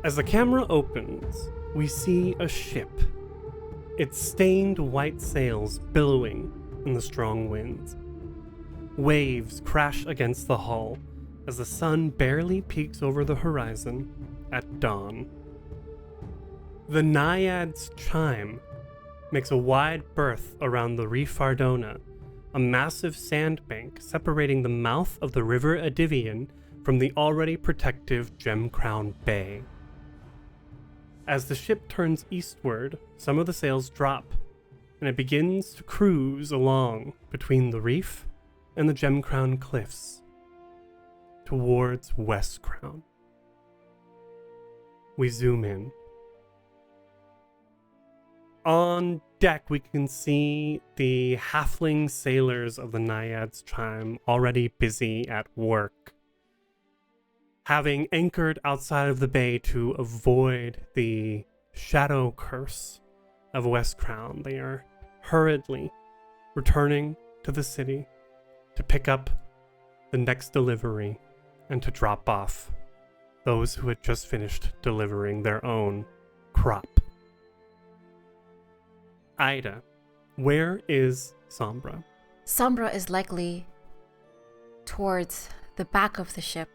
As the camera opens, we see a ship. Its stained white sails billowing in the strong winds. Waves crash against the hull as the sun barely peeks over the horizon at dawn. The Naiad's chime makes a wide berth around the Reef Ardona, a massive sandbank separating the mouth of the River Adivian from the already protective Gem Crown Bay. As the ship turns eastward, some of the sails drop, and it begins to cruise along between the reef and the Gem Crown cliffs towards West Crown. We zoom in. On deck, we can see the halfling sailors of the Naiad's Chime already busy at work, having anchored outside of the bay to avoid the shadow curse of West Crown. They are hurriedly returning to the city to pick up the next delivery and to drop off those who had just finished delivering their own crop. Ida, where is Sombra? Sombra is likely towards the back of the ship,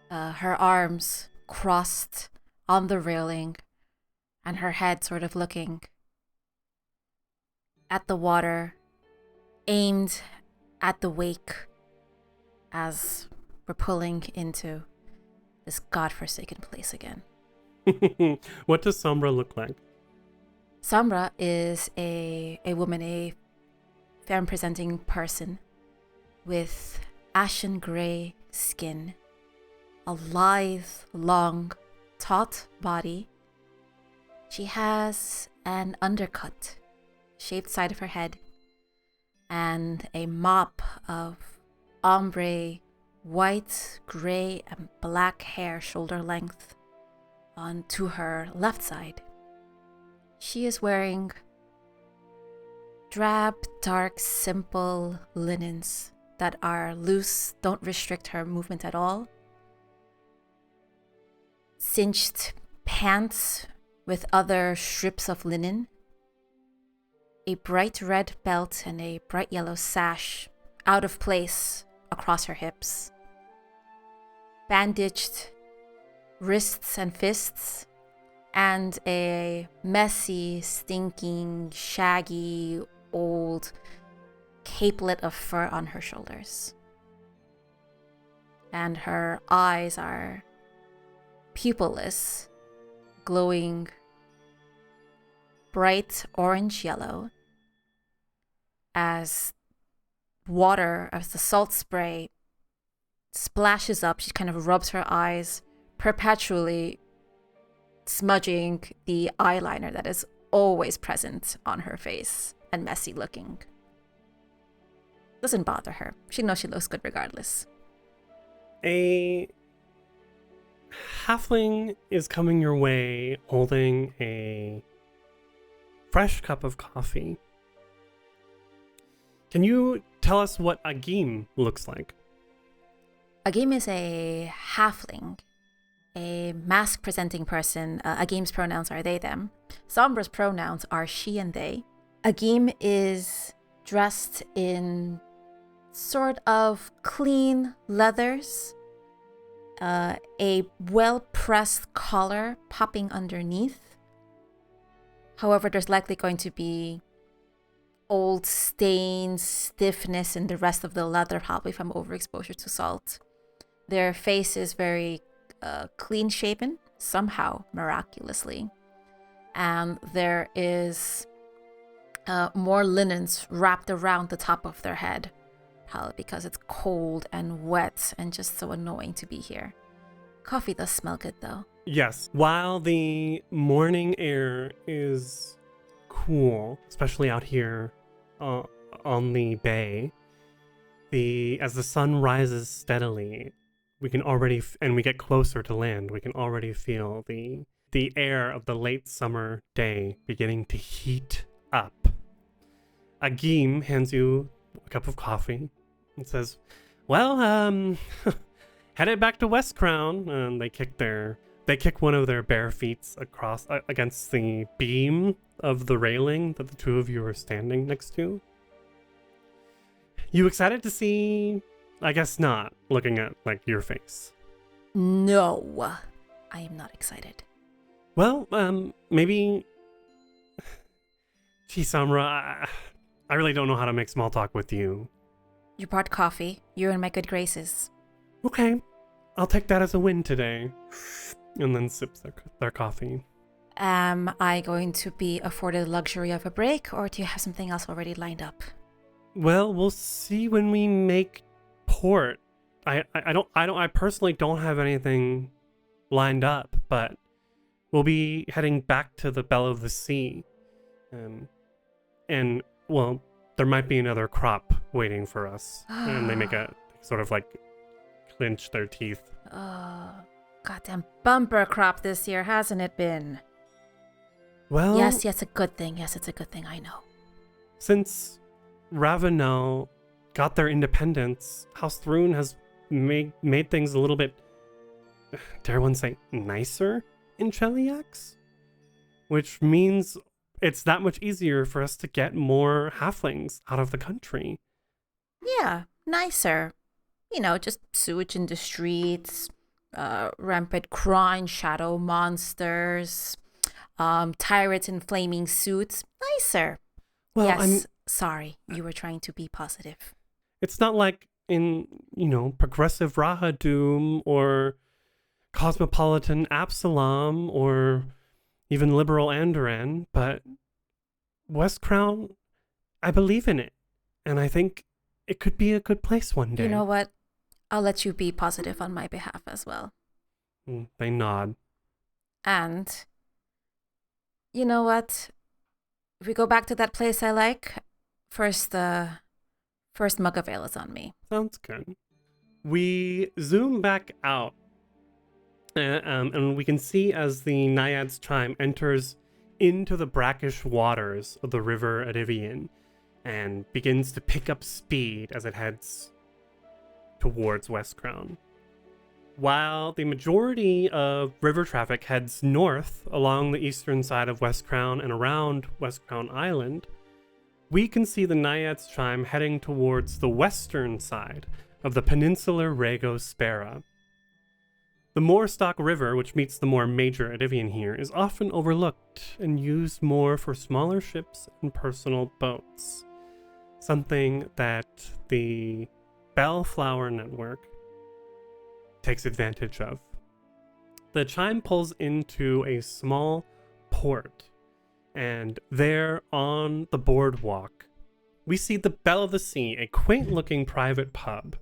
her arms crossed on the railing and her head sort of looking at the water, aimed at the wake as we're pulling into this godforsaken place again. What does Sombra look like? Sombra is a woman, a femme-presenting person with ashen gray skin, a lithe, long, taut body. She has an undercut, shaved side of her head, and a mop of ombre, white, gray, and black hair shoulder length onto her left side. She is wearing drab, dark, simple linens that are loose, don't restrict her movement at all. Cinched pants with other strips of linen. A bright red belt and a bright yellow sash out of place across her hips. Bandaged wrists and fists. And a messy, stinking, shaggy, old capelet of fur on her shoulders. And her eyes are pupilless, glowing bright orange yellow as the salt spray splashes up. She kind of rubs her eyes, perpetually smudging the eyeliner that is always present on her face and messy looking. Doesn't bother her. She knows she looks good regardless. A halfling is coming your way holding a fresh cup of coffee. Can you tell us what Agim looks like? Agim is a halfling, a mask-presenting person. Agim's pronouns are they, them. Sombra's pronouns are she and they. Agim is dressed in sort of clean leathers, a well-pressed collar popping underneath. However, there's likely going to be old stains, stiffness in the rest of the leather, probably from overexposure to salt. Their face is very clean-shaven, somehow, miraculously. And there is more linens wrapped around the top of their head, probably because it's cold and wet and just so annoying to be here. Coffee does smell good, though. Yes. While the morning air is cool, especially out here on the bay, as the sun rises steadily, we can already, and we get closer to land, we can already feel the air of the late summer day beginning to heat up. Agim hands you a cup of coffee and says, well, headed back to West Crown. And they They kick one of their bare feet across against the beam of the railing that the two of you are standing next to. You excited to see? I guess not, looking at like your face. No, I am not excited. Well, maybe. Gee, Sombra, I really don't know how to make small talk with you. You brought coffee. You're in my good graces. Okay, I'll take that as a win today. And then sips their coffee. Am I going to be afforded the luxury of a break, or do you have something else already lined up? Well, we'll see when we make port. I personally don't have anything lined up, but we'll be heading back to the Belle of the Sea. And well, there might be another crop waiting for us. And they make a sort of like clench their teeth. Goddamn bumper crop this year, hasn't it been? Well, Yes, a good thing. Yes, it's a good thing, I know. Since Ravenel got their independence, House Thrune has made things a little bit, dare one say, nicer in Cheliax? Which means it's that much easier for us to get more halflings out of the country. Yeah, nicer. You know, just sewage in the streets, rampant crime, shadow monsters, tyrants in flaming suits. Nicer. Well, yes, sorry, you were trying to be positive. It's not like in, progressive Rahadoom or cosmopolitan Absalom or even liberal Andoran, but West Crown, I believe in it. And I think it could be a good place one day. You know what? I'll let you be positive on my behalf as well. They nod. And you know what? If we go back to that place I like, first mug of ale is on me. Sounds good. We zoom back out, and we can see as the Naiad's chime enters into the brackish waters of the river Adivian and begins to pick up speed as it heads towards West Crown. While the majority of river traffic heads north along the eastern side of West Crown and around West Crown Island, we can see the Naiad's chime heading towards the western side of the peninsular Rego Spera. The Moorstock River, which meets the more major Adivian here, is often overlooked and used more for smaller ships and personal boats, something that the Bellflower Network takes advantage of. The chime pulls into a small port, and there on the boardwalk, we see the Belle of the Sea, a quaint-looking private pub,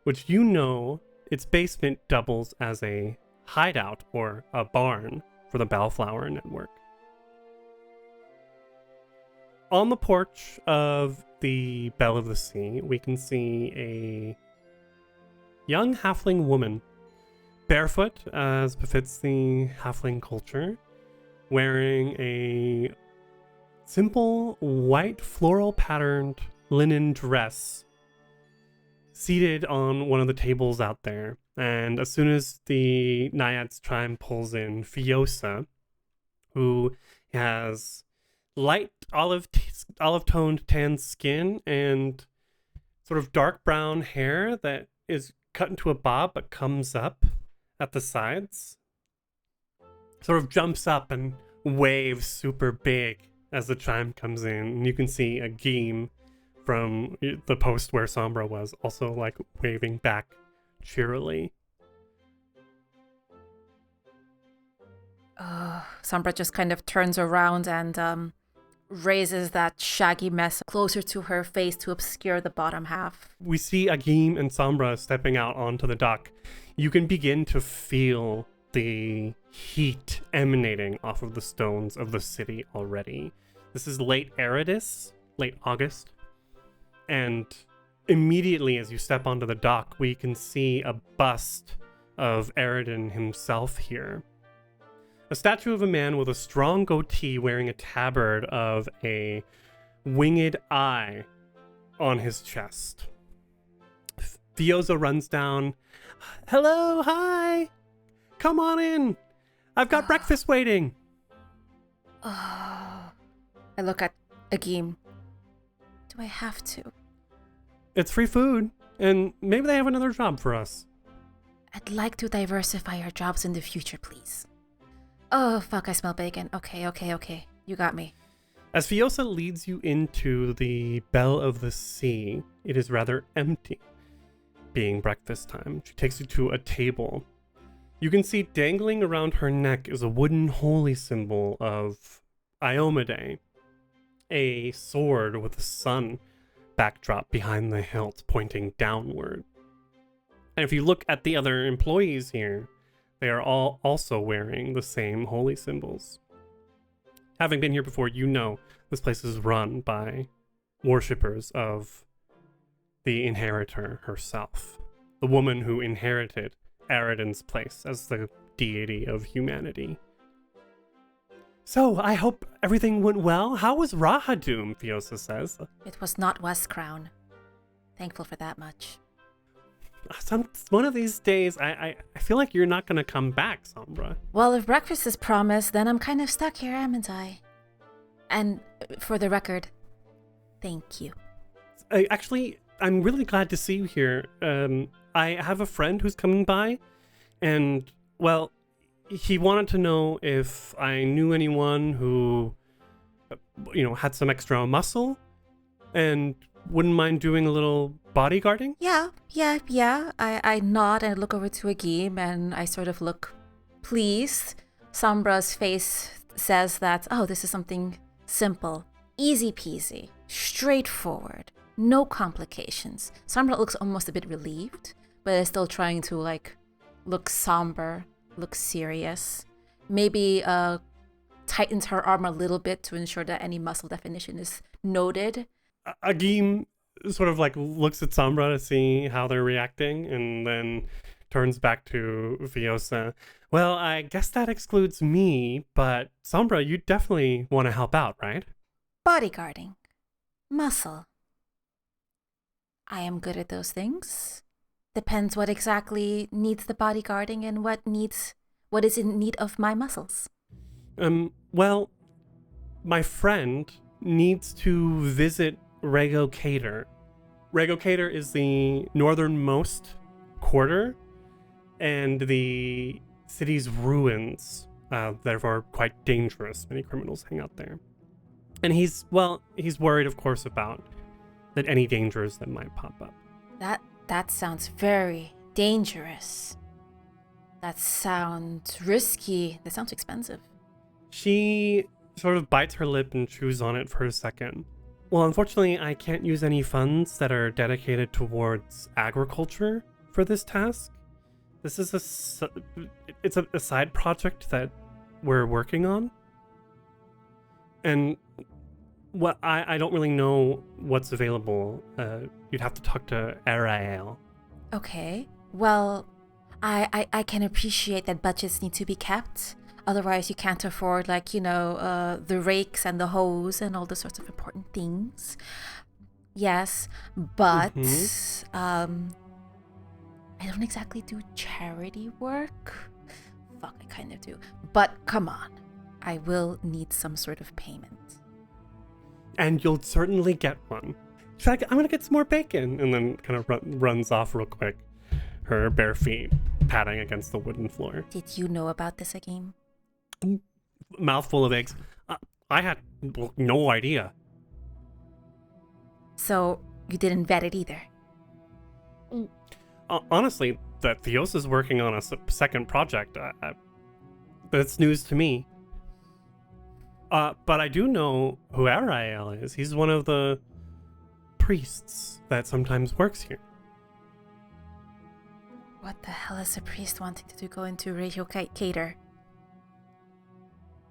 which its basement doubles as a hideout or a barn for the Bellflower Network. On the porch of the Belle of the Sea, we can see a young halfling woman, barefoot as befits the halfling culture, wearing a simple white floral patterned linen dress, seated on one of the tables out there. And as soon as the Naiad's chime pulls in, Fiosa, who has light olive-toned tan skin and sort of dark brown hair that is cut into a bob but comes up at the sides, sort of jumps up and waves super big as the chime comes in. And you can see a Geem from the post where Sombra was also like waving back cheerily. Sombra just kind of turns around and raises that shaggy mess closer to her face to obscure the bottom half. We see Agim and Sombra stepping out onto the dock. You can begin to feel the heat emanating off of the stones of the city already. This is late August, and immediately as you step onto the dock, we can see a bust of Eridan himself here. A statue of a man with a strong goatee wearing a tabard of a winged eye on his chest. Fiosa runs down. Hello, hi! Come on in! I've got breakfast waiting. Oh. I look at Agim. Do I have to? It's free food, and maybe they have another job for us. I'd like to diversify our jobs in the future, please. Oh, fuck, I smell bacon. Okay. You got me. As Fiosa leads you into the Bell of the Sea, it is rather empty, being breakfast time. She takes you to a table. You can see dangling around her neck is a wooden holy symbol of Iomade, a sword with a sun backdrop behind the hilt pointing downward. And if you look at the other employees here, they are all also wearing the same holy symbols. Having been here before, you know this place is run by worshippers of the inheritor herself, the woman who inherited Aridin's place as the deity of humanity. So, I hope everything went well. How was Rahadum, Fiosa says. It was not West Crown. Thankful for that much. One of these days, I feel like you're not going to come back, Sombra. Well, if breakfast is promised, then I'm kind of stuck here, haven't I? And for the record, thank you. Actually, I'm really glad to see you here. I have a friend who's coming by, and, well, he wanted to know if I knew anyone who, had some extra muscle and wouldn't mind doing a little bodyguarding. Yeah. I nod and look over to Agim and I sort of look pleased. Sombra's face says that, this is something simple, easy peasy, straightforward, no complications. Sombra looks almost a bit relieved, but is still trying to look somber, look serious. Maybe tightens her arm a little bit to ensure that any muscle definition is noted. Agim sort of looks at Sombra to see how they're reacting and then turns back to Fiosa. Well, I guess that excludes me, but Sombra, you definitely want to help out, right? Bodyguarding. Muscle. I am good at those things. Depends what exactly needs the bodyguarding and what is in need of my muscles. Well, my friend needs to visit Rego Cater. Rego Cater is the northernmost quarter and the city's ruins, therefore quite dangerous. Many criminals hang out there. And he's worried, of course, about that any dangers that might pop up. That sounds very dangerous. That sounds risky. That sounds expensive. She sort of bites her lip and chews on it for a second. Well, unfortunately, I can't use any funds that are dedicated towards agriculture for this task. This is a side project that we're working on. And I don't really know what's available. You'd have to talk to Arael. Okay. Well, I can appreciate that budgets need to be kept. Otherwise, you can't afford, the rakes and the hose and all the sorts of important things. Yes, but I don't exactly do charity work. Fuck, I kind of do. But come on, I will need some sort of payment. And you'll certainly get one. She's like, I'm gonna get some more bacon, and then kind of runs off real quick, her bare feet patting against the wooden floor. Did you know about this, Agim? Mouthful of eggs. I had no idea. So you didn't vet it either? Honestly, that Theosa's working on a second project. That's news to me. But I do know who Arael is. He's one of the priests that sometimes works here. What the hell is a priest wanting to go into Radio Cater?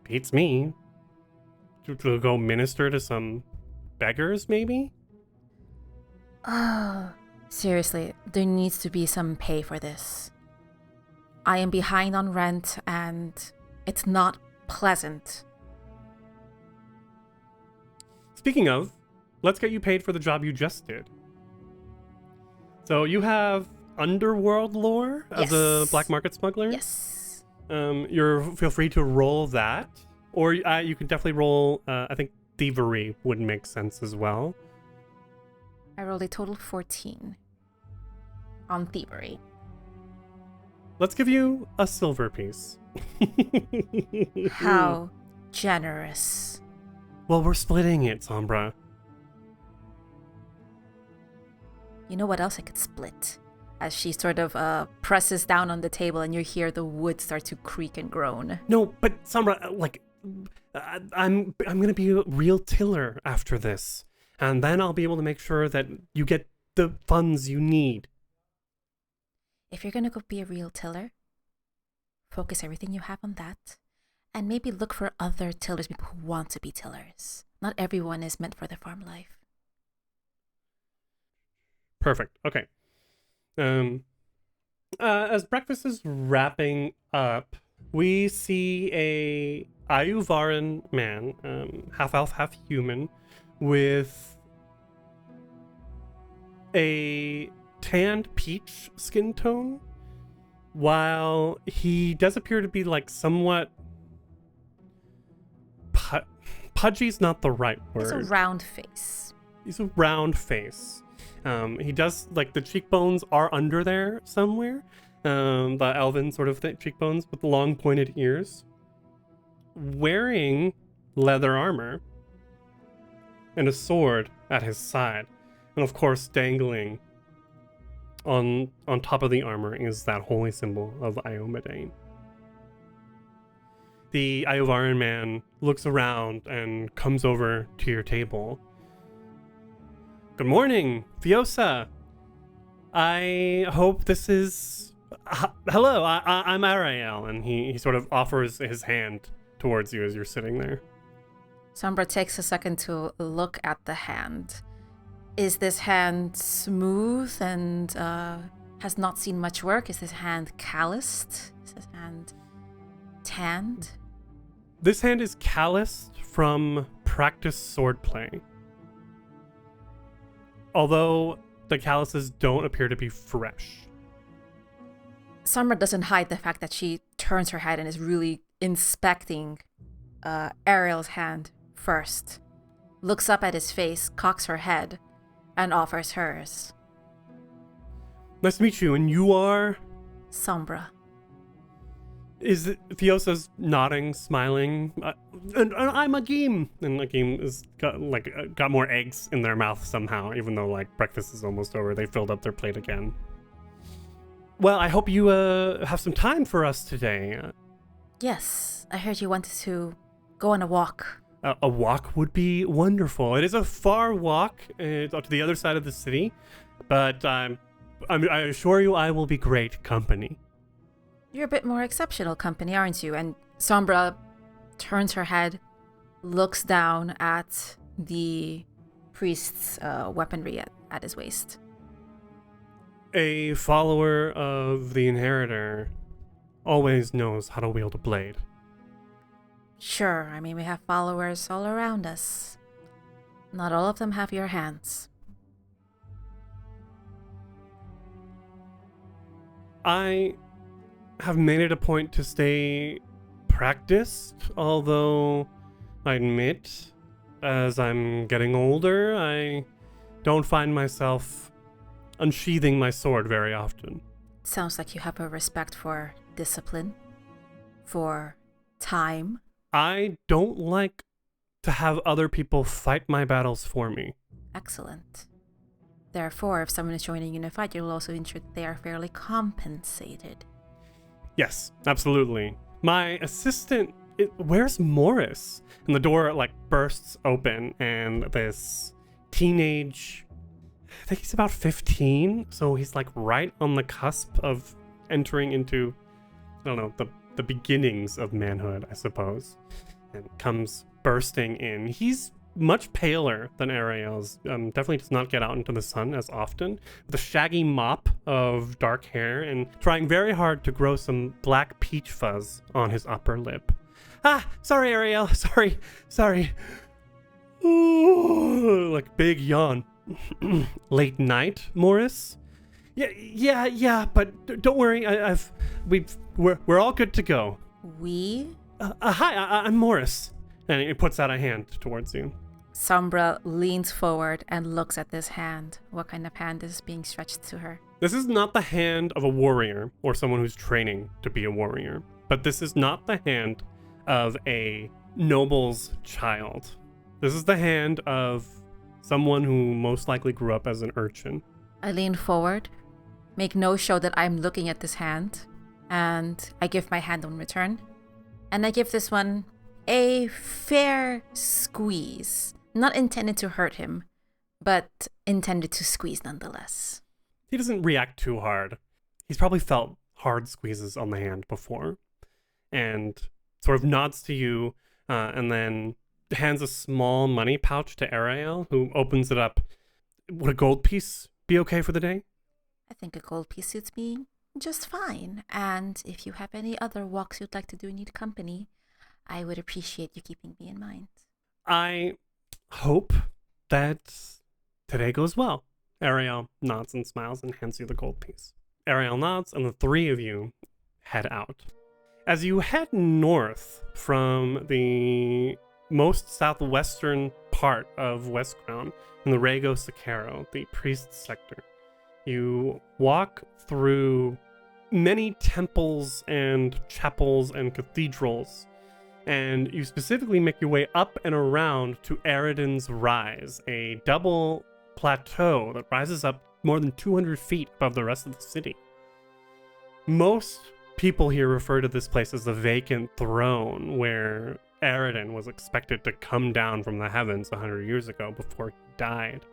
Beats me. To go minister to some beggars, maybe? Oh, seriously, there needs to be some pay for this. I am behind on rent and it's not pleasant. Speaking of, let's get you paid for the job you just did. So you have underworld lore as a Black Market Smuggler? Yes. Feel free to roll that, or you can definitely roll. I think thievery would make sense as well. I rolled a total 14 on thievery. Let's give you a silver piece. How generous. Well, we're splitting it, Sombra. You know what else I could split? As she sort of presses down on the table and you hear the wood start to creak and groan. No, but Sombra, I'm gonna be a real tiller after this. And then I'll be able to make sure that you get the funds you need. If you're gonna go be a real tiller, focus everything you have on that. And maybe look for other tillers, people who want to be tillers. Not everyone is meant for the farm life. Perfect. Okay. As breakfast is wrapping up, we see a Ayuvaran man, half elf, half human, with a tanned peach skin tone, while he does appear to be like somewhat pudgy's not the right word. It's a round face. He's a round face. He does, like, the cheekbones are under there somewhere. The elven sort of cheekbones with long pointed ears. Wearing leather armor and a sword at his side. And of course, dangling on top of the armor is that holy symbol of Iomedain. The Iovaran man looks around and comes over to your table. Good morning, Fiosa. I hope this is... Hello, I'm Ariel. And he sort of offers his hand towards you as you're sitting there. Sombra takes a second to look at the hand. Is this hand smooth and has not seen much work? Is this hand calloused? Is this hand tanned? This hand is calloused from practice swordplay. Although the calluses don't appear to be fresh. Sombra doesn't hide the fact that she turns her head and is really inspecting Ariel's hand first. Looks up at his face, cocks her head, and offers hers. Nice to meet you, and you are? Sombra. Is it Fiosa's nodding, smiling? And I'm Agim. And Agim is got more eggs in their mouth somehow, even though like breakfast is almost over. They filled up their plate again. Well, I hope you have some time for us today. Yes, I heard you wanted to go on a walk. A walk would be wonderful. It is a far walk to the other side of the city, but I assure you I will be great company. You're a bit more exceptional company, aren't you? And Sombra turns her head, looks down at the priest's weaponry at his waist. A follower of the Inheritor always knows how to wield a blade. Sure, I mean, we have followers all around us. Not all of them have your hands. I have made it a point to stay practiced, although I admit, as I'm getting older, I don't find myself unsheathing my sword very often. Sounds like you have a respect for discipline, for time. I don't like to have other people fight my battles for me. Excellent. Therefore, if someone is joining you in a fight, you'll also ensure that they are fairly compensated. Yes, absolutely. My assistant, where's Morris? And the door bursts open and this teenage, I think he's about 15, so he's right on the cusp of entering into, I don't know, the beginnings of manhood, I suppose, and comes bursting in. He's much paler than Ariel's, definitely does not get out into the sun as often, with a shaggy mop of dark hair and trying very hard to grow some black peach fuzz on his upper lip. Sorry, Ariel, sorry. Ooh, big yawn. Late night, Morris? Yeah, but don't worry, we're all good to go. We? Hi, I'm Morris. And he puts out a hand towards you. Sombra leans forward and looks at this hand. What kind of hand is being stretched to her? This is not the hand of a warrior or someone who's training to be a warrior, but this is not the hand of a noble's child. This is the hand of someone who most likely grew up as an urchin. I lean forward, make no show that I'm looking at this hand, and I give my hand in return. And I give this one a fair squeeze. Not intended to hurt him, but intended to squeeze nonetheless. He doesn't react too hard. He's probably felt hard squeezes on the hand before. And sort of nods to you, and then hands a small money pouch to Ariel, who opens it up. Would a gold piece be okay for the day? I think a gold piece suits me just fine. And if you have any other walks you'd like to do and need company, I would appreciate you keeping me in mind. I hope that today goes well. Ariel nods and smiles and hands you the gold piece. Ariel nods, and the three of you head out. As you head north from the most southwestern part of West Crown, in the Rego Sakaro, the priest's sector, you walk through many temples and chapels and cathedrals, and you specifically make your way up and around to Eridan's Rise, a double plateau that rises up more than 200 feet above the rest of the city. Most people here refer to this place as the vacant throne, where Eridan was expected to come down from the heavens 100 years ago before he died.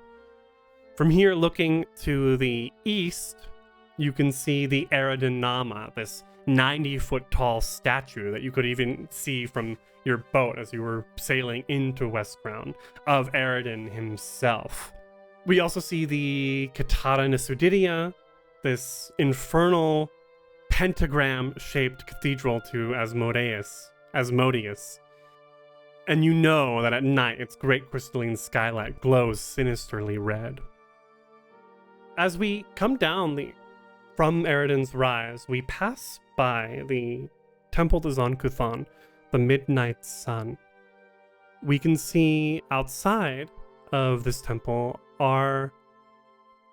From here, looking to the east, you can see the Eridan Nama, this 90-foot tall statue that you could even see from your boat as you were sailing into West Crown, of Eridan himself. We also see the Katara Nisudidia, this infernal pentagram-shaped cathedral to Asmodeus. And you know that at night its great crystalline skylight glows sinisterly red. As we come down from Eridan's Rise, we pass by the Temple to Zon-Kuthon, the Midnight Sun. We can see outside of this temple are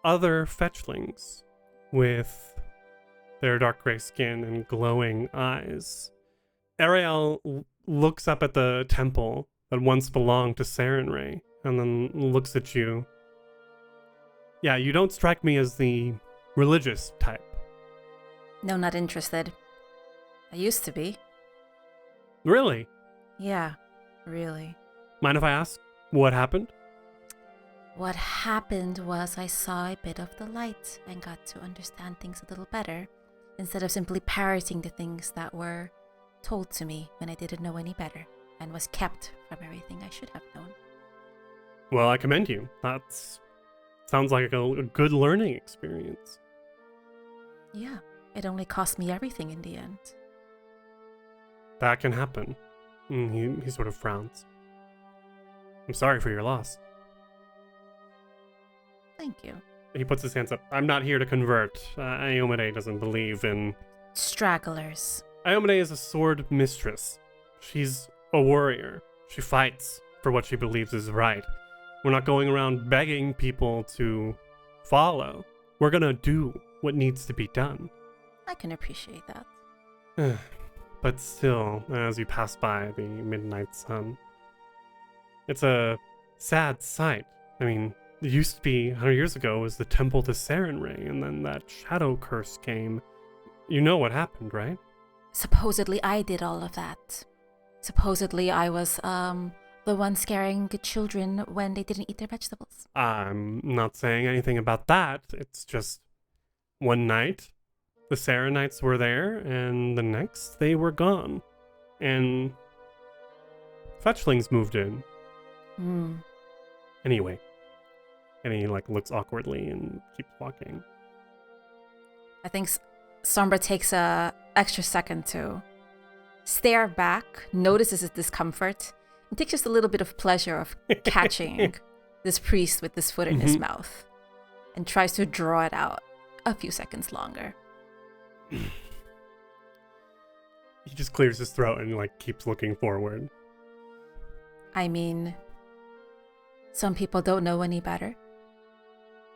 other fetchlings with their dark gray skin and glowing eyes. Ariel looks up at the temple that once belonged to Sarenrae and then looks at you. Yeah, you don't strike me as the religious type. No, not interested. I used to be. Really? Yeah, really. Mind if I ask what happened? What happened was I saw a bit of the light and got to understand things a little better, instead of simply parroting the things that were told to me when I didn't know any better and was kept from everything I should have known. Well, I commend you. That sounds like a good learning experience. Yeah, it only cost me everything in the end. That can happen. He sort of frowns. I'm sorry for your loss. Thank you. He puts his hands up. I'm not here to convert. Iomade doesn't believe in... stragglers. Iomade is a sword mistress. She's a warrior. She fights for what she believes is right. We're not going around begging people to follow. We're gonna do what needs to be done. I can appreciate that. But still, as you pass by the Midnight Sun, it's a sad sight. I mean, it used to be, 100 years ago, was the Temple to Sarenrae, and then that shadow curse came. You know what happened, right? Supposedly I did all of that. Supposedly I was, the one scaring the children when they didn't eat their vegetables. I'm not saying anything about that. It's just one night, the Sarenites were there, and the next, they were gone. And fetchlings moved in. Anyway. And he, looks awkwardly and keeps walking. I think Sombra takes a extra second to stare back, notices his discomfort, and takes just a little bit of pleasure of catching this priest with this foot in his mouth, and tries to draw it out a few seconds longer. He just clears his throat and like keeps looking forward. I mean, some people don't know any better.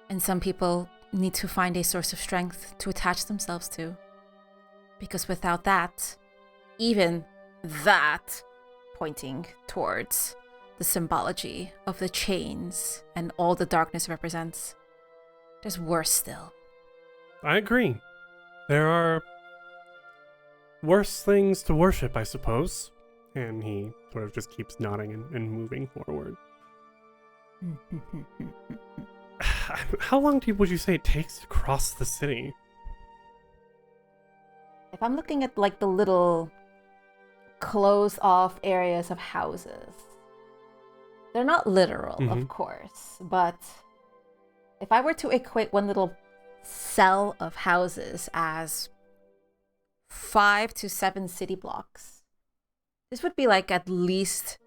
And some people need to find a source of strength to attach themselves to. Because without that, even that, pointing towards the symbology of the chains and all the darkness it represents, there's worse still. I agree. There are worse things to worship, I suppose. And he sort of just keeps nodding and moving forward. How long would you say it takes to cross the city? If I'm looking at like the little closed off areas of houses, they're not literal, of course, but if I were to equate one little cell of houses as 5 to 7 city blocks, this would be like at least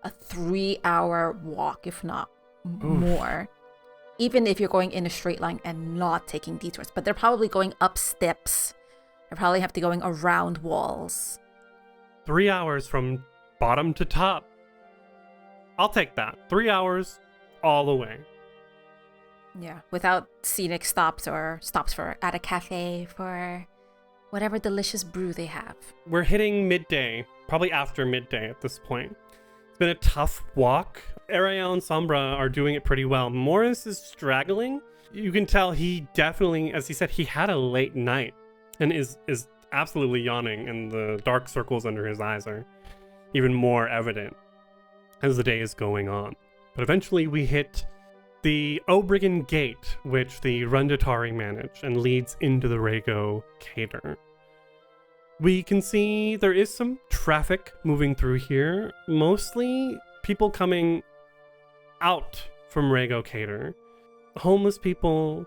a 3-hour walk, if not more. Even if you're going in a straight line and not taking detours. But they're probably going up steps. They probably have to going around walls. 3 hours from bottom to top. I'll take that. 3 hours all the way. Yeah, without scenic stops or stops for at a cafe for whatever delicious brew they have. We're hitting midday, probably after midday at this point. It's been a tough walk. Ariel and Sombra are doing it pretty well. Morris is straggling. You can tell he definitely, as he said, he had a late night and is absolutely yawning, and the dark circles under his eyes are even more evident as the day is going on. But eventually we hit the Obrigan Gate, which the Rundatari manage and leads into the Rego Cater. We can see there is some traffic moving through here, mostly people coming out from Rego Cater. Homeless people,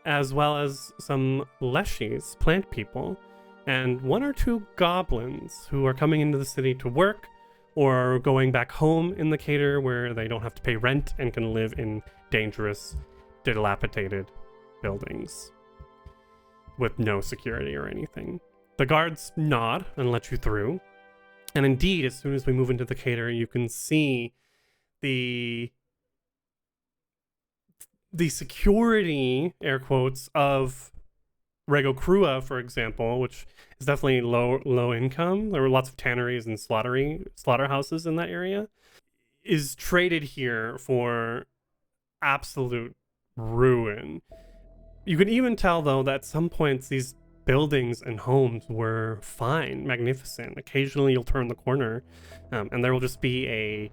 as well as some leshies, plant people, and 1 or 2 goblins who are coming into the city to work or going back home in the Cater where they don't have to pay rent and can live in dangerous, dilapidated buildings with no security or anything. The guards nod and let you through. And indeed, as soon as we move into the Cater, you can see the security, air quotes, of Rego Crua, for example, which is definitely low income. There were lots of tanneries and slaughterhouses in that area, is traded here for absolute ruin. You can even tell, though, that at some points these buildings and homes were fine, magnificent. Occasionally you'll turn the corner and there will just be a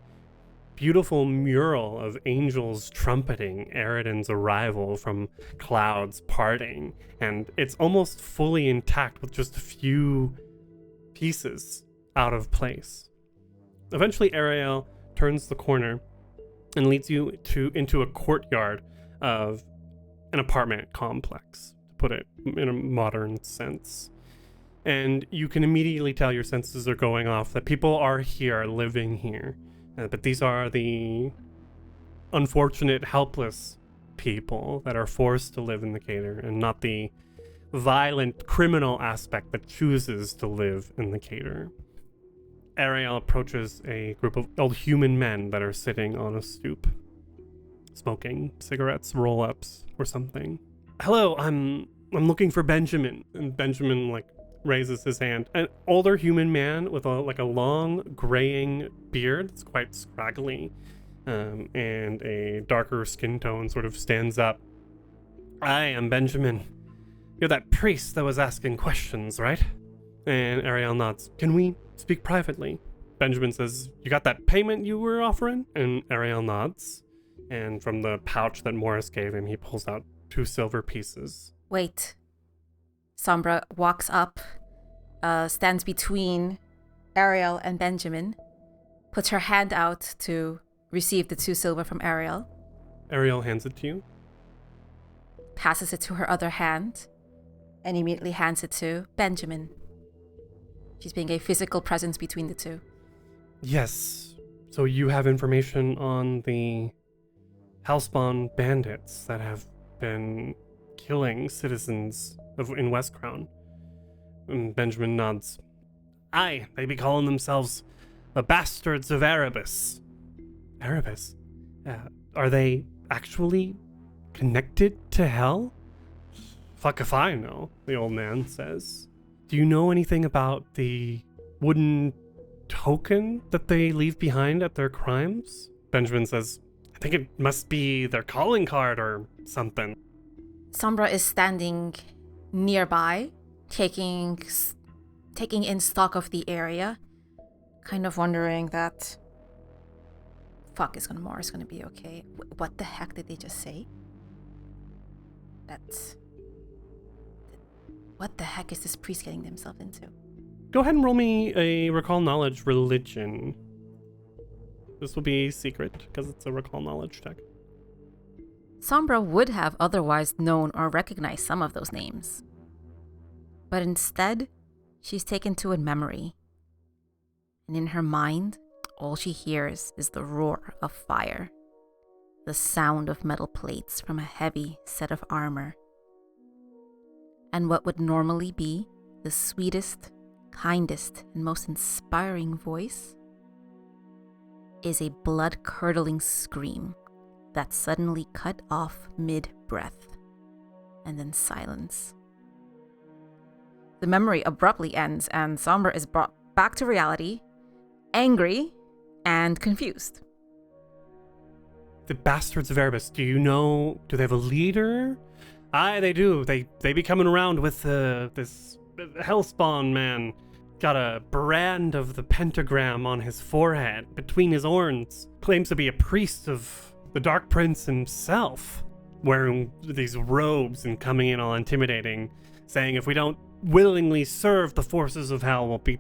beautiful mural of angels trumpeting Eridan's arrival from clouds parting, and it's almost fully intact with just a few pieces out of place. Eventually Ariel turns the corner and leads you into a courtyard of an apartment complex, to put it in a modern sense. And you can immediately tell your senses are going off, that people are here, living here. But these are the unfortunate, helpless people that are forced to live in the Cater, and not the violent criminal aspect that chooses to live in the Cater. Ariel approaches a group of old human men that are sitting on a stoop, smoking cigarettes, roll-ups, or something. Hello, I'm looking for Benjamin. And Benjamin raises his hand. An older human man with a long graying beard that's quite scraggly, and a darker skin tone sort of stands up. I am Benjamin. You're that priest that was asking questions, right? And Ariel nods. Can we speak privately? Benjamin says, you got that payment you were offering? And Ariel nods. And from the pouch that Morris gave him, he pulls out 2 silver pieces. Wait. Sombra walks up, stands between Ariel and Benjamin, puts her hand out to receive the 2 silver from Ariel. Ariel hands it to you. Passes it to her other hand, and immediately hands it to Benjamin. She's being a physical presence between the two. Yes. So you have information on the Hellspawn bandits that have been killing citizens in West Crown. And Benjamin nods. Aye, they be calling themselves the Bastards of Erebus. Erebus? Are they actually connected to hell? Fuck if I know, the old man says. Do you know anything about the wooden token that they leave behind at their crimes? Benjamin says, I think it must be their calling card or something. Sombra is standing nearby, taking in stock of the area, kind of wondering that, fuck, is Morris gonna be okay? What the heck did they just say? What the heck is this priest getting themselves into? Go ahead and roll me a recall knowledge religion. This will be secret because it's a recall knowledge check. Sombra would have otherwise known or recognized some of those names. But instead, she's taken to a memory. And in her mind, all she hears is the roar of fire, the sound of metal plates from a heavy set of armor. And what would normally be the sweetest, kindest, and most inspiring voice is a blood-curdling scream that suddenly cut off mid-breath, and then silence. The memory abruptly ends, and Sombra is brought back to reality, angry and confused. The Bastards of Erebus, do they have a leader? Aye, they do. They be coming around with this hellspawn man. Got a brand of the pentagram on his forehead, between his horns. Claims to be a priest of the Dark Prince himself, wearing these robes and coming in all intimidating, saying if we don't willingly serve the forces of hell, we'll be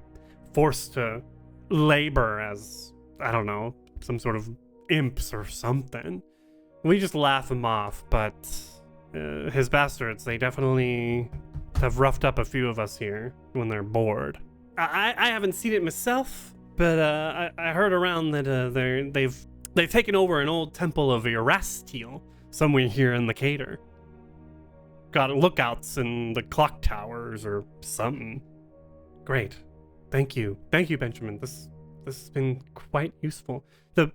forced to labor as, I don't know, some sort of imps or something. We just laugh him off, but his bastards, they definitely have roughed up a few of us here when they're bored. I haven't seen it myself, but I heard around that they've taken over an old temple of Erastiel somewhere here in the Cater. Got lookouts in the clock towers or something. Great. Thank you, Benjamin. This has been quite useful. The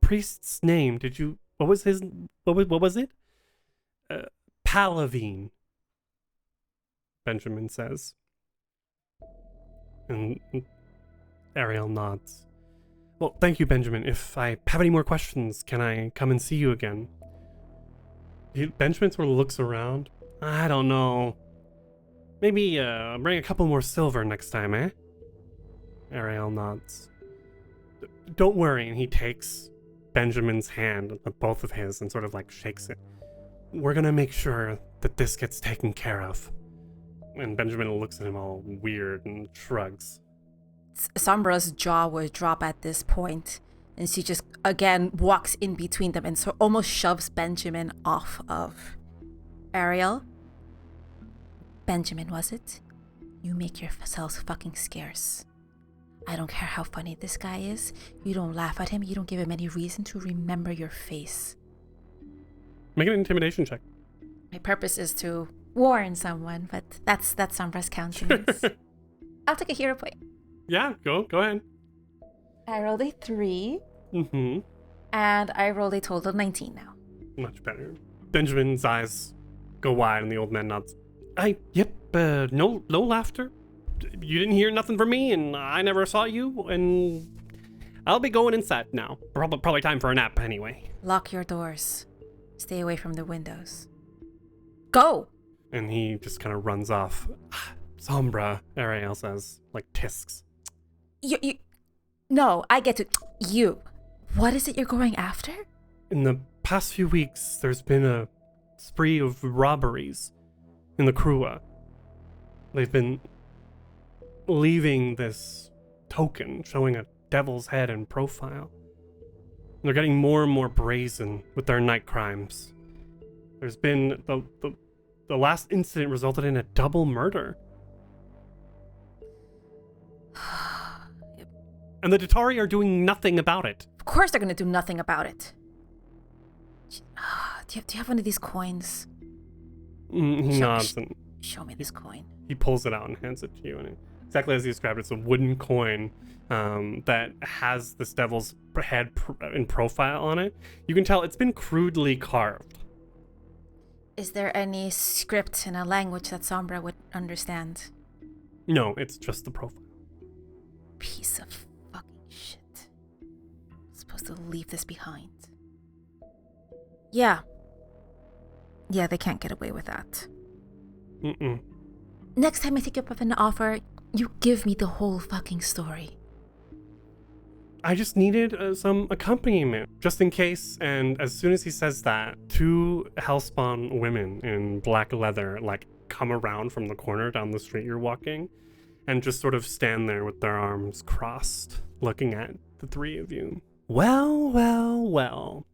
priest's name, what was it? Palavine, Benjamin says. And Ariel nods. Well, thank you, Benjamin. If I have any more questions, can I come and see you again? Benjamin sort of looks around. I don't know. Maybe bring a couple more silver next time, eh? Ariel nods. Don't worry, and he takes Benjamin's hand, both of his, and sort of like shakes it. We're gonna make sure that this gets taken care of. And Benjamin looks at him all weird and shrugs. Sombra's jaw would drop at this point, and she just again walks in between them and so almost shoves Benjamin off of Ariel. Benjamin, was it? You make yourselves fucking scarce. I don't care how funny this guy is. You don't laugh at him. You don't give him any reason to remember your face. Make an intimidation check. My purpose is to warn someone, but that's Sombra's countenance. I'll take a hero point. Yeah, go ahead. I rolled a 3. Mm-hmm. And I rolled a total of 19 now. Much better. Benjamin's eyes go wide and the old man nods. No laughter. You didn't hear nothing from me and I never saw you and I'll be going inside now. Probably time for a nap anyway. Lock your doors. Stay away from the windows. Go! And he just kind of runs off. Sombra, Ariel says, like tisks. You. No, I get to. You. What is it you're going after? In the past few weeks, there's been a spree of robberies in the Krua. They've been leaving this token showing a devil's head and profile. They're getting more and more brazen with their night crimes. There's been the last incident resulted in a double murder. And the Datari are doing nothing about it. Of course they're going to do nothing about it. Do you have one of these coins? He nods and show me this coin. He pulls it out and hands it to you, and exactly as he described it, it's a wooden coin that has this devil's head in profile on it. You can tell it's been crudely carved. Is there any script in a language that Sombra would understand? No, it's just the profile. Piece of fucking shit. I'm supposed to leave this behind. Yeah, they can't get away with that. Next time I take up an offer, you give me the whole fucking story. I just needed some accompaniment, just in case. And as soon as he says that, 2 hellspawn women in black leather, like, come around from the corner down the street you're walking, and just sort of stand there with their arms crossed, looking at the 3 of you. Well.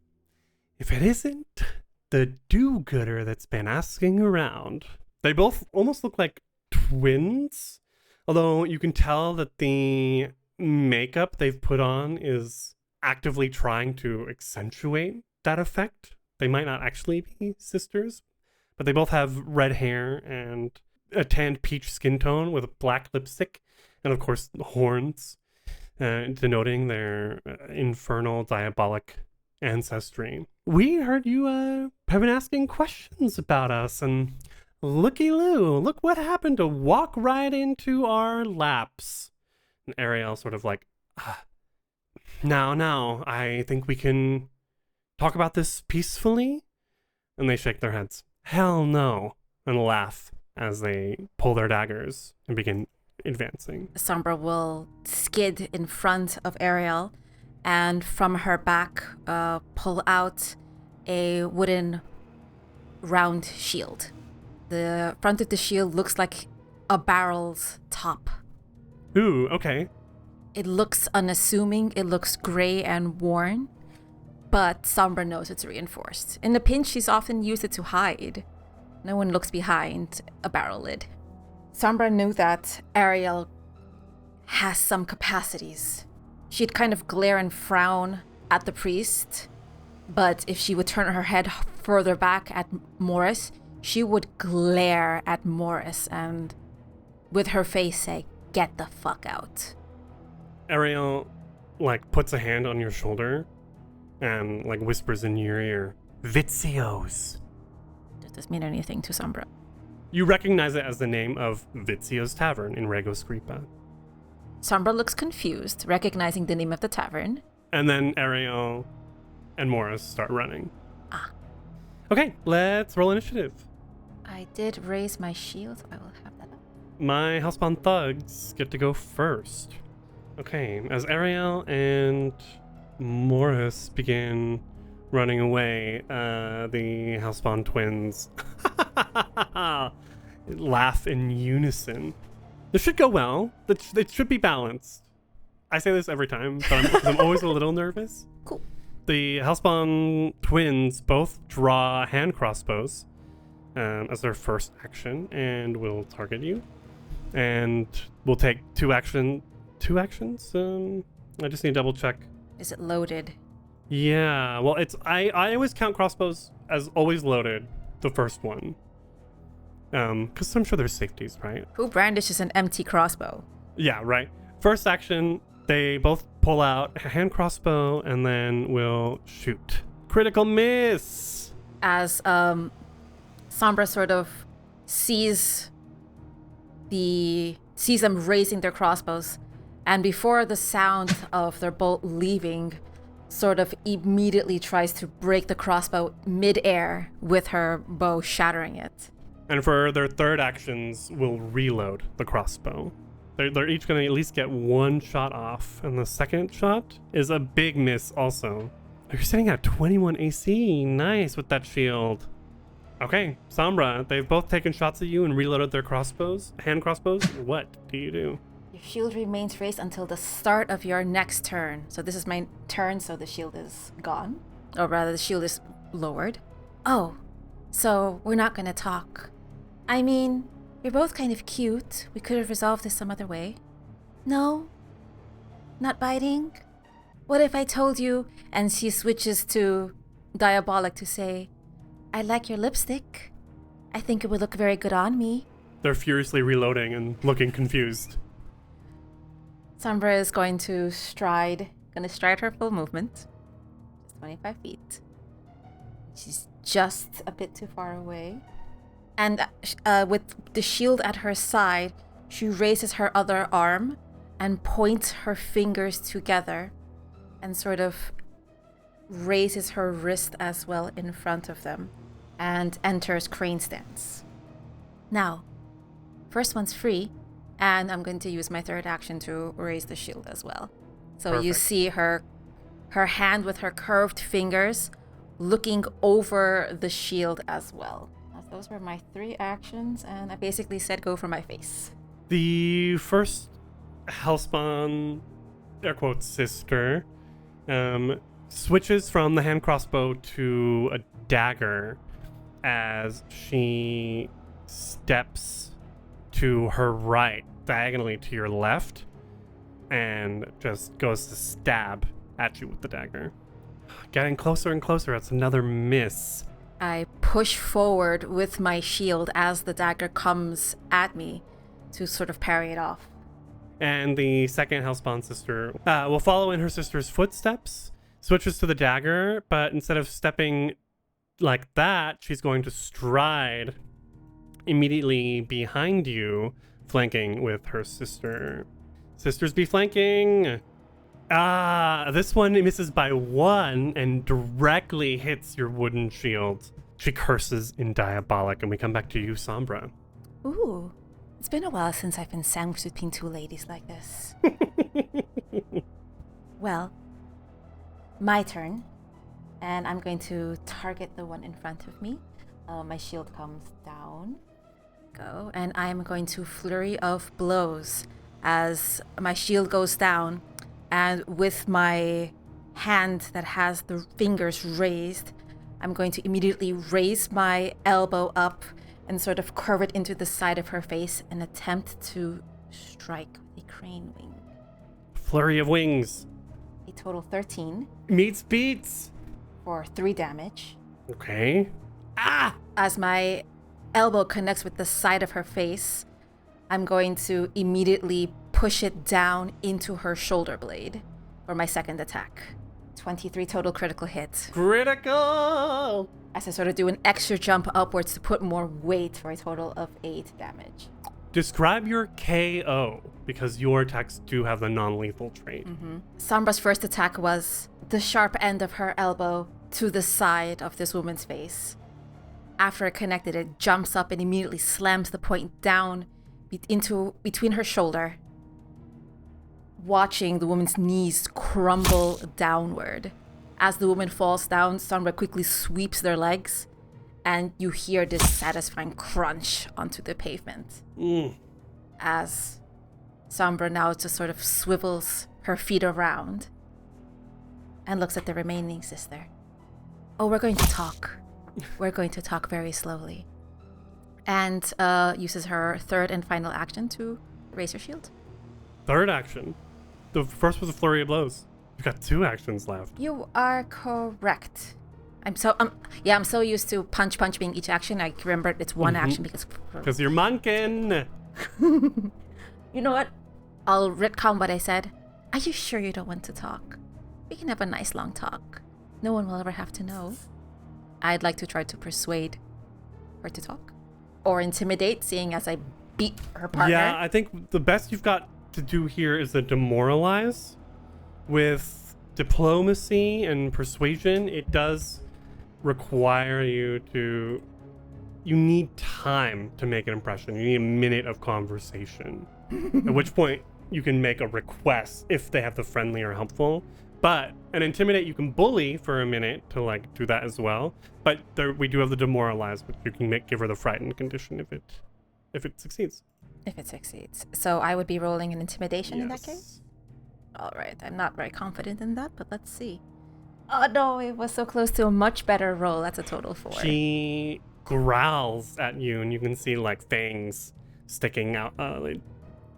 If it isn't the do-gooder that's been asking around. They both almost look like twins, although you can tell that the makeup they've put on is actively trying to accentuate that effect. They might not actually be sisters, but they both have red hair and a tanned peach skin tone with a black lipstick, and of course horns, denoting their infernal, diabolic ancestry. We heard you have been asking questions about us, and looky-loo, look what happened to walk right into our laps. And Ariel sort of like, now, I think we can talk about this peacefully? And they shake their heads. Hell no. And laugh as they pull their daggers and begin advancing. Sombra will skid in front of Ariel and from her back pull out a wooden round shield. The front of the shield looks like a barrel's top. Ooh, okay. It looks unassuming, it looks gray and worn, but Sombra knows it's reinforced. In the pinch, she's often used it to hide. No one looks behind a barrel lid. Sombra knew that Ariel has some capacities. She'd kind of glare and frown at the priest, but if she would turn her head further back at Morris, she would glare at Morris and with her face say, "Get the fuck out." Ariel, like, puts a hand on your shoulder and, like, whispers in your ear, "Vizio's." Does this mean anything to Sombra? You recognize it as the name of Vizio's Tavern in Rego Scripa. Sombra looks confused, recognizing the name of the tavern. And then Ariel and Morris start running. Okay, let's roll initiative. I did raise my shield. I will have that up. My Hellspawn thugs get to go first. Okay, as Ariel and Morris begin running away, the Hellspawn twins laugh in unison. This should go well. It should be balanced. I say this every time, but I'm always a little nervous. Cool. The Hellspawn twins both draw hand crossbows as their first action, and will target you. And we'll take two actions. I just need to double check. Is it loaded? Yeah, well, I always count crossbows as always loaded, the first one. Because I'm sure there's safeties, right? Who brandishes an empty crossbow? Yeah, right. First action, they both pull out a hand crossbow and then will shoot. Critical miss! As Sombra sort of sees them raising their crossbows, and before the sound of their bolt leaving, sort of immediately tries to break the crossbow mid-air with her bow shattering it. And for their third actions, we'll reload the crossbow. They're each going to at least get one shot off, and the second shot is a big miss also. You're sitting at 21 AC. Nice with that shield. Okay, Sombra, they've both taken shots at you and reloaded their crossbows, hand crossbows. What do you do? Your shield remains raised until the start of your next turn. So this is my turn, so the shield is gone. Or rather, the shield is lowered. Oh, so we're not gonna talk. I mean, you're both kind of cute. We could have resolved this some other way. No? Not biting? What if I told you, and she switches to Diabolic to say, I like your lipstick. I think it would look very good on me. They're furiously reloading and looking confused. Sombra is going to stride her full movement. Just 25 feet. She's just a bit too far away. And with the shield at her side, she raises her other arm and points her fingers together and sort of raises her wrist as well in front of them and enters crane stance. Now, first one's free, and I'm going to use my third action to raise the shield as well. So Perfect. You see her hand with her curved fingers looking over the shield as well. Those were my 3 actions, and I basically said go for my face. The first Hellspawn, air quotes, sister, switches from the hand crossbow to a dagger as she steps to her right, diagonally to your left, and just goes to stab at you with the dagger. Getting closer and closer, that's another miss. I push forward with my shield as the dagger comes at me to sort of parry it off. And the second Hellspawn sister will follow in her sister's footsteps, switches to the dagger, but instead of stepping like that, she's going to stride immediately behind you, flanking with her sister. Sisters be flanking! This one misses by 1 and directly hits your wooden shield. She curses in diabolic, and we come back to you, Sombra. Ooh, it's been a while since I've been sandwiched between 2 ladies like this. Well, my turn, and I'm going to target the one in front of me. My shield comes down. Go, and I'm going to flurry of blows as my shield goes down. And with my hand that has the fingers raised, I'm going to immediately raise my elbow up and sort of curve it into the side of her face and attempt to strike with a crane wing. Flurry of wings. A total 13 Meets beats. for 3 damage. Okay. As my elbow connects with the side of her face, I'm going to immediately push it down into her shoulder blade for my second attack. 23 total critical hit. Critical! As I sort of do an extra jump upwards to put more weight for a total of 8 damage. Describe your KO, because your attacks do have the non-lethal trait. Sombra's first attack was the sharp end of her elbow to the side of this woman's face. After it connected, it jumps up and immediately slams the point down between her shoulder, watching the woman's knees crumble downward. As the woman falls down, Sombra quickly sweeps their legs, and you hear this satisfying crunch onto the pavement. As Sombra now just sort of swivels her feet around and looks at the remaining sister. Oh, we're going to talk. We're going to talk very slowly. And uses her third and final action to raise her shield. Third action. The first was a flurry of blows. You've got 2 actions left. You are correct. I'm so used to punch being each action. I remember it's one action Because you're monkin'. You know what? I'll retcon what I said. Are you sure you don't want to talk? We can have a nice long talk. No one will ever have to know. I'd like to try to persuade her to talk. Or intimidate, seeing as I beat her partner. Yeah, I think the best you've got to do here is to demoralize. With diplomacy and persuasion, it does require you to... You need time to make an impression. You need a minute of conversation. At which point, you can make a request if they have the friendly or helpful. But an intimidate, you can bully for a minute to do that as well. But we do have the demoralize, which you can give her the frightened condition if it succeeds. If it succeeds. So I would be rolling an intimidation Yes. in that case? All right, I'm not very confident in that, but let's see. Oh no, it was so close to a much better roll. That's a total 4. She growls at you, and you can see fangs sticking out.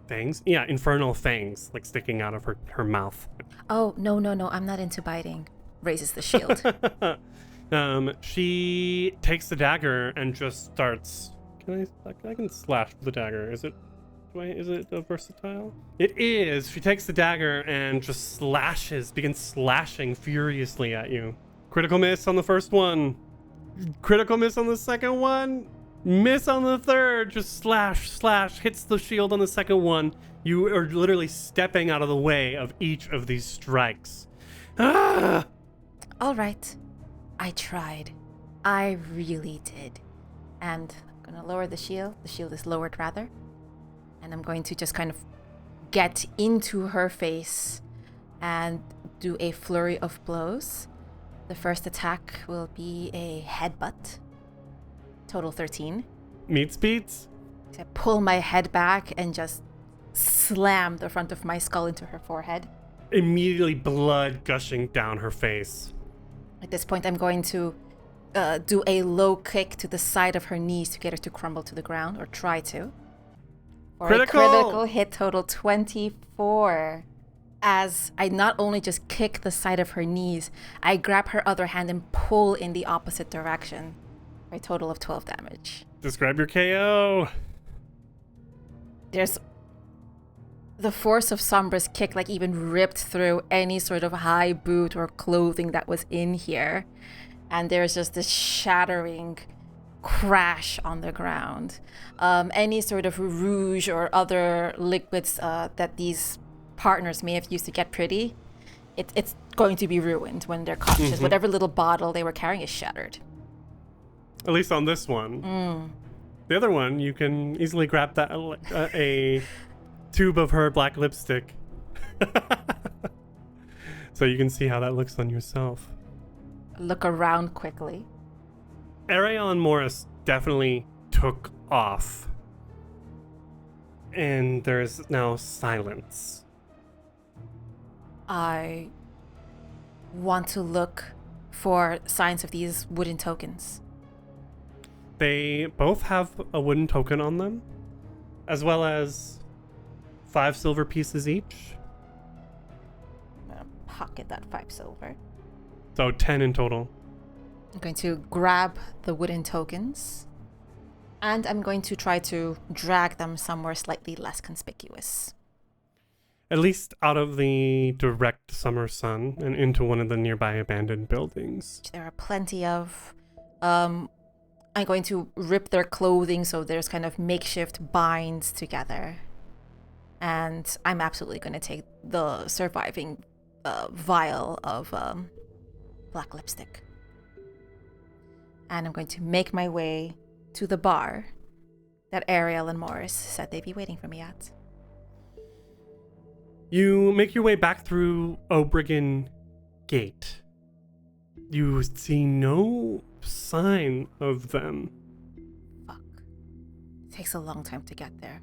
Fangs? Yeah, infernal fangs sticking out of her mouth. Oh, no, I'm not into biting. Raises the shield. She takes the dagger and just starts I can slash with the dagger. Is it a versatile? It is. She takes the dagger and just begins slashing furiously at you. Critical miss on the first one. Critical miss on the second one. Miss on the third. Just slash. Hits the shield on the second one. You are literally stepping out of the way of each of these strikes. Ah! All right. I tried. I really did. And I'm going to lower the shield. The shield is lowered, rather. And I'm going to just kind of get into her face and do a flurry of blows. The first attack will be a headbutt. Total 13. Meets beats. I pull my head back and just slam the front of my skull into her forehead. Immediately blood gushing down her face. At this point, I'm going to do a low kick to the side of her knees to get her to crumble to the ground, or try to. For critical! A critical hit, total 24. As I not only just kick the side of her knees, I grab her other hand and pull in the opposite direction. For a total of 12 damage. Describe your KO. There's the force of Sombra's kick even ripped through any sort of high boot or clothing that was in here. And there's just this shattering crash on the ground. Any sort of rouge or other liquids that these partners may have used to get pretty, it's going to be ruined when they're conscious. Mm-hmm. Whatever little bottle they were carrying is shattered. At least on this one. The other one, you can easily grab that a tube of her black lipstick. So you can see how that looks on yourself. Look around quickly. Ariel and Morris definitely took off. And there's now silence. I want to look for signs of these wooden tokens. They both have a wooden token on them, as well as 5 silver pieces each. I'm gonna pocket that 5 silver. So 10 in total. I'm going to grab the wooden tokens, and I'm going to try to drag them somewhere slightly less conspicuous. At least out of the direct summer sun and into one of the nearby abandoned buildings. There are plenty of. I'm going to rip their clothing so there's kind of makeshift binds together. And I'm absolutely going to take the surviving vial of black lipstick. And I'm going to make my way to the bar that Ariel and Morris said they'd be waiting for me at. You make your way back through O'Brien Gate. You see no sign of them. Fuck. It takes a long time to get there.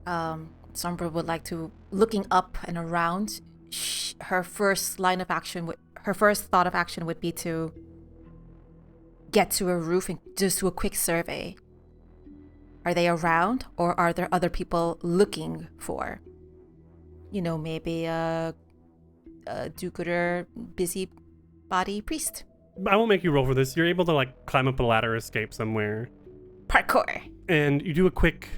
Sombra would like to, looking up and around, her first thought of action would be to get to a roof and just do a quick survey. Are they around, or are there other people looking for, maybe a do-gooder, busybody priest? I won't make you roll for this. You're able to climb up a ladder, escape somewhere. Parkour. And you do a quick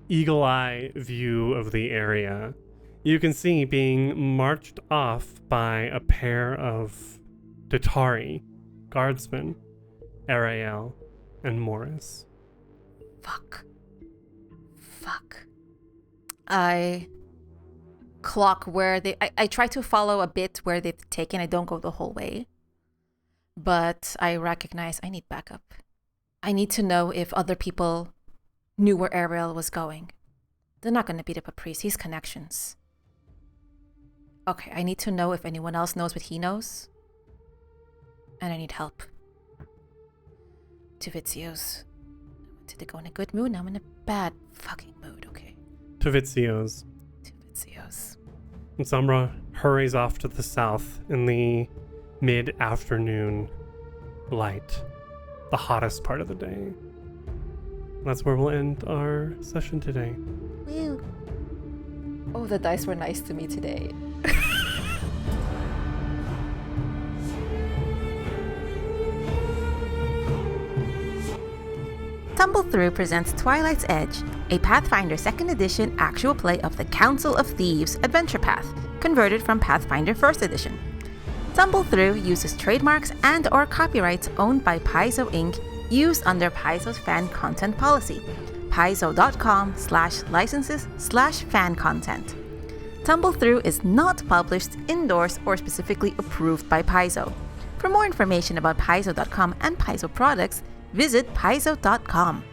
eagle eye view of the area. You can see being marched off by a pair of Datari guardsmen, Ariel and Morris. Fuck. I clock where I try to follow a bit where they've taken. I don't go the whole way. But I recognize I need backup. I need to know if other people knew where Ariel was going. They're not going to beat up a priest. He's connections. Okay, I need to know if anyone else knows what he knows. And I need help. To Vizio's. I wanted to go in a good mood. Now I'm in a bad fucking mood, okay? To Vizio's. And Sombra hurries off to the south in the mid-afternoon light. The hottest part of the day. That's where we'll end our session today. Woo. Oh, the dice were nice to me today. Tumble Through presents Twilight's Edge, a Pathfinder 2nd Edition actual play of the Council of Thieves adventure path, converted from Pathfinder 1st Edition. Tumble Through uses trademarks and/or copyrights owned by Paizo Inc. used under Paizo's fan content policy, paizo.com/licenses/fan content. Tumble Through is not published, endorsed, or specifically approved by Paizo. For more information about paizo.com and Paizo products, visit paizo.com.